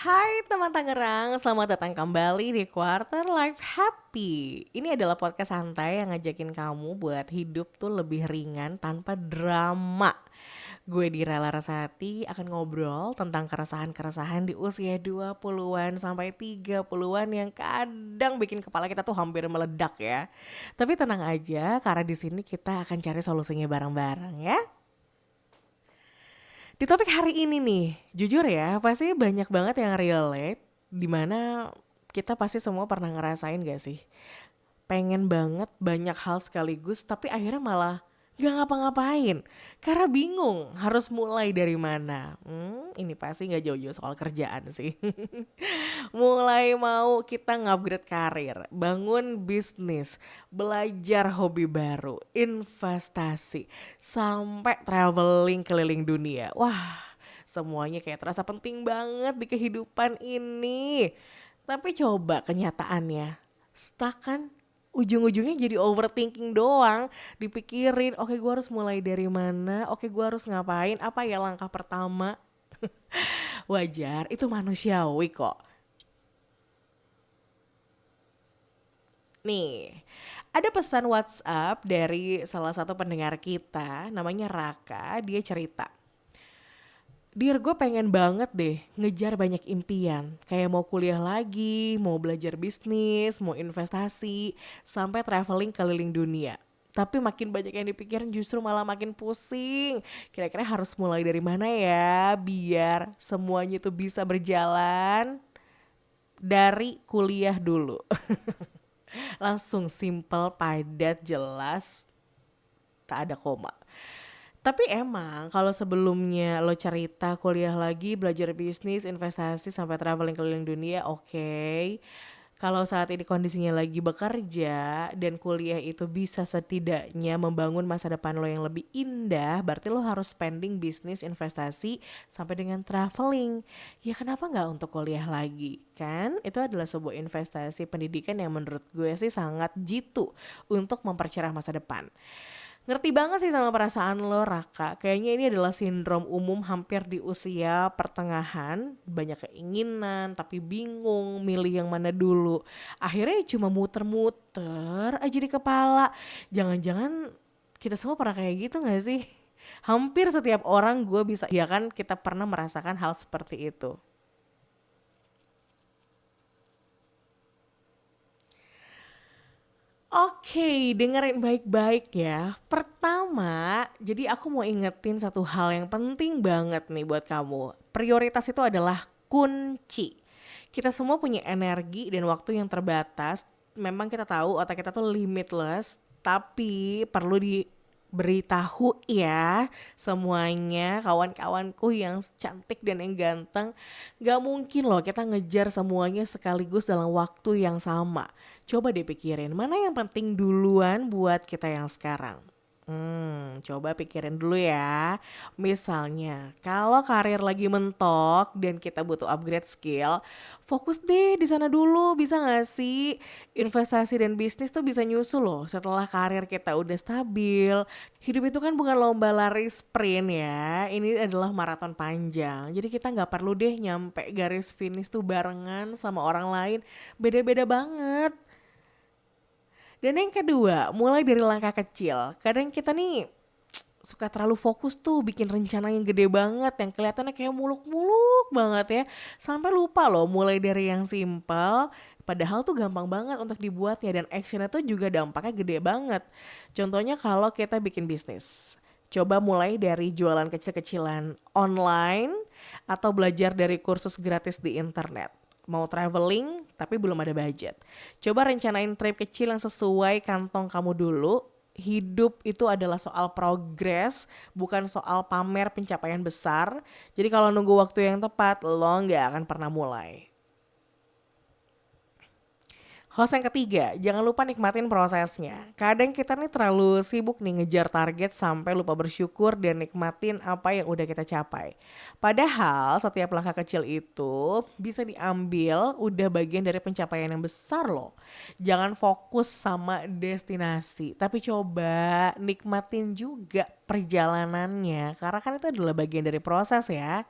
Hai teman Tangerang, selamat datang kembali di Quarter Life Happy. Ini adalah podcast santai yang ngajakin kamu buat hidup tuh lebih ringan tanpa drama. Gue Dira Larasati akan ngobrol tentang keresahan-keresahan di usia 20-an sampai 30-an yang kadang bikin kepala kita tuh hampir meledak ya. Tapi tenang aja karena di sini kita akan cari solusinya bareng-bareng ya. Di topik hari ini nih, jujur ya, pasti banyak banget yang relate, dimana kita pasti semua pernah ngerasain gak sih? Pengen banget banyak hal sekaligus, tapi akhirnya malah gak ngapa-ngapain. Karena bingung harus mulai dari mana. Ini pasti gak jauh-jauh soal kerjaan sih. Mulai mau kita ngupgrade karir, bangun bisnis, belajar hobi baru, investasi, sampai traveling keliling dunia. Wah, semuanya kayak terasa penting banget di kehidupan ini. Tapi coba kenyataannya, stuck kan? Ujung-ujungnya jadi overthinking doang. Dipikirin, oke gue harus mulai dari mana, oke gue harus ngapain, apa ya langkah pertama. Wajar, itu manusiawi kok. Nih, ada pesan WhatsApp dari salah satu pendengar kita, namanya Raka, dia cerita. Dir, gue pengen banget deh ngejar banyak impian. Kayak mau kuliah lagi, mau belajar bisnis, mau investasi, sampai traveling keliling dunia. Tapi makin banyak yang dipikirin justru malah makin pusing. Kira-kira harus mulai dari mana ya biar semuanya tuh bisa berjalan dari kuliah dulu. Langsung simple, padat, jelas, tak ada koma. Tapi emang kalau sebelumnya lo cerita kuliah lagi, belajar bisnis, investasi sampai traveling keliling dunia, oke. Kalau saat ini kondisinya lagi bekerja dan kuliah itu bisa setidaknya membangun masa depan lo yang lebih indah, berarti lo harus spending bisnis, investasi sampai dengan traveling. Ya kenapa nggak untuk kuliah lagi? Kan itu adalah sebuah investasi pendidikan yang menurut gue sih sangat jitu untuk mempercerah masa depan. Ngerti banget sih sama perasaan lo Raka. Kayaknya ini adalah sindrom umum hampir di usia pertengahan. Banyak keinginan tapi bingung milih yang mana dulu. Akhirnya cuma muter-muter aja di kepala. Jangan-jangan kita semua pernah kayak gitu gak sih? Hampir setiap orang gue bisa, ya kan kita pernah merasakan hal seperti itu. Oke, dengerin baik-baik ya. Pertama, jadi aku mau ingetin satu hal yang penting banget nih buat kamu. Prioritas itu adalah kunci. Kita semua punya energi dan waktu yang terbatas. Memang kita tahu otak kita tuh limitless, tapi perlu diberitahu ya semuanya kawan-kawanku yang cantik dan yang ganteng. Gak mungkin loh kita ngejar semuanya sekaligus dalam waktu yang sama. Coba deh pikirin mana yang penting duluan buat kita yang sekarang. Coba pikirin dulu ya. Misalnya, kalau karir lagi mentok dan kita butuh upgrade skill, fokus deh di sana dulu, bisa gak sih? Investasi dan bisnis tuh bisa nyusul loh setelah karir kita udah stabil. Hidup itu kan bukan lomba lari sprint ya, ini adalah maraton panjang. Jadi kita nggak perlu deh nyampe garis finish tuh barengan sama orang lain, beda-beda banget. Dan yang kedua, mulai dari langkah kecil. Kadang kita nih suka terlalu fokus tuh bikin rencana yang gede banget yang kelihatannya kayak muluk-muluk banget ya. Sampai lupa loh mulai dari yang simpel. Padahal tuh gampang banget untuk dibuatnya dan actionnya tuh juga dampaknya gede banget. Contohnya kalau kita bikin bisnis. Coba mulai dari jualan kecil-kecilan online atau belajar dari kursus gratis di internet. Mau traveling tapi belum ada budget. Coba rencanain trip kecil yang sesuai kantong kamu dulu. Hidup itu adalah soal progres, bukan soal pamer pencapaian besar. Jadi kalau nunggu waktu yang tepat, lo nggak akan pernah mulai. Host yang ketiga, jangan lupa nikmatin prosesnya. Kadang kita nih terlalu sibuk nih ngejar target sampai lupa bersyukur dan nikmatin apa yang udah kita capai. Padahal setiap langkah kecil itu bisa diambil udah bagian dari pencapaian yang besar loh. Jangan fokus sama destinasi, tapi coba nikmatin juga perjalanannya. Karena kan itu adalah bagian dari proses ya.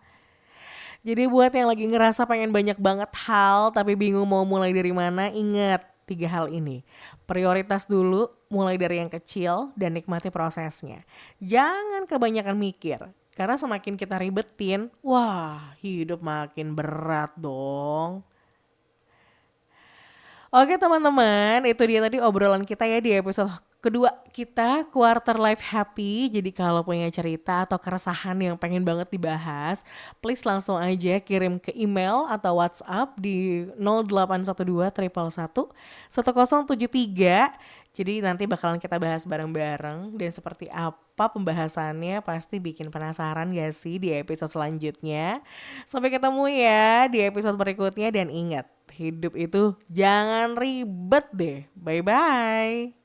Jadi buat yang lagi ngerasa pengen banyak banget hal tapi bingung mau mulai dari mana, ingat 3 hal ini. Prioritas dulu, mulai dari yang kecil dan nikmati prosesnya. Jangan kebanyakan mikir. Karena semakin kita ribetin, wah hidup makin berat dong. Oke teman-teman, itu dia tadi obrolan kita ya di episode kedua kita Quarter Life Happy. Jadi kalau punya cerita atau keresahan yang pengen banget dibahas, please langsung aja kirim ke email atau WhatsApp di 0812 1073. Jadi nanti bakalan kita bahas bareng-bareng dan seperti apa pembahasannya pasti bikin penasaran gak sih di episode selanjutnya. Sampai ketemu ya di episode berikutnya dan ingat, hidup itu jangan ribet deh. Bye-bye.